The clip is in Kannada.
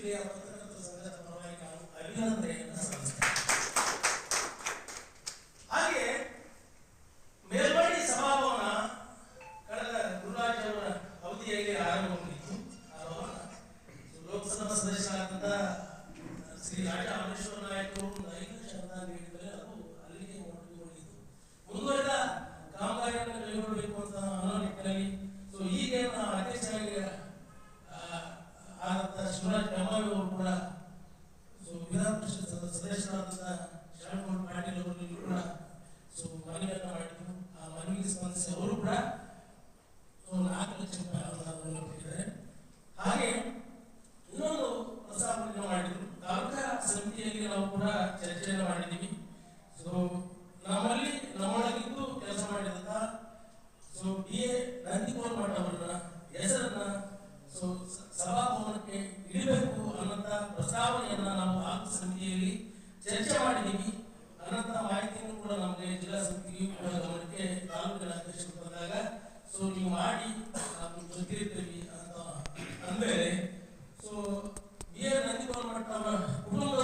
ಜಿಲ್ಲೆಯ ಪತ್ರಕರ್ತರ ಸಂಘದ ಪರವಾಗಿ ನಾನು ಅಭಿನಂದನೆಯನ್ನು ಸಲ್ಲಿಸ್ತೇನೆ. ಹಾಗೆ ಮೇಲ್ಮಡಿ ಸಭಾಭವನ ಕಳೆದ ಗುರುರಾಜ್ ಅವರ ಅವಧಿಯಲ್ಲಿ ಆರಂಭಗೊಂಡಿತ್ತು. ಆ ಭವನ ಲೋಕಸಭಾ ಸದಸ್ಯರಾದಂಥ ಶ್ರೀ ರಾಜಾ ಅಮರೇಶ್ವರ ನಾಯಕ್ ಅವರು 5 ಲಕ್ಷ ಅನುದಾನ ನೀಡಿದರೆ ಅದು ಅಲ್ಲಿಗೆ ಮೊಟಕುಗೊಂಡಿತ್ತು. ಮುಂದುವರೆದ ಕಾಮಗಾರಿಯನ್ನು ಕೈಗೊಳ್ಳಬೇಕು ಅಂತ ಅನ್ನೋ ನಿಟ್ಟಿನಲ್ಲಿ ಈಗ ಅಧ್ಯಕ್ಷರಾಗಿ ಆದಂಥ ಶಿವರಾಜ್ ಬೆಂಬಾವಿ ಅವರು ಕೂಡ ವಿಧಾನ ಪರಿಷತ್ ಸದಸ್ಯರಾದಂಥ ಶರಣಗೌಡ ಪಾಟೀಲ್ ಅವರು ಕೂಡ ಮನವಿಯನ್ನು ಮಾಡಿದ್ರು. ಆ ಮನವಿಗೆ ಸ್ಪಂದಿಸಿ ಅವರು ಕೂಡ 4 ಲಕ್ಷ ರೂಪಾಯಿ ಅನುದಾನವನ್ನು ಕೊಟ್ಟಿದ್ದಾರೆ. ಹಾಗೆ ಇನ್ನೊಂದು ಪ್ರಸ್ತಾವನೆಯನ್ನು ಮಾಡಿದ್ರು. ತಾಲೂಕಾ ಸಮಿತಿಯಲ್ಲಿ ನಾವು ಕೂಡ ಚರ್ಚೆಯನ್ನು ಮಾಡಿದ್ದೀವಿ. ನಮ್ಮೊಳಗಿದ್ದು ಕೆಲಸ ಮಾಡಿದಂಥ BA ನಂದಿಗೋಲ್ ಮಠ ಅವರ ಹೆಸರನ್ನ ಸಭಾಭವನಕ್ಕೆ ಇಡಬೇಕು ಅನ್ನೋಂಥ ಪ್ರಸ್ತಾವನೆಯನ್ನ ನಾವು ತಾಲೂಕು ಸಮಿತಿಯಲ್ಲಿ ಚರ್ಚೆ ಮಾಡಿದ್ದೀವಿ. ಅನ್ನೋಂಥ ಮಾಹಿತಿಯನ್ನು ಕೂಡ ನಮಗೆ ಜಿಲ್ಲಾ ಸಮಿತಿಗೆ ಗಮನಕ್ಕೆ ತಾಲೂಕಿನ ಅಧ್ಯಕ್ಷರು ಬಂದಾಗ ನೀವು ಮಾಡಿ ನಾವು ಗೊತ್ತಿರ್ತೀವಿ ಅಂತ ಅಂದಮೇಲೆ BA ನಂದಿಗೋಲ್ ಮಠ ಅವರ ಕುಟುಂಬ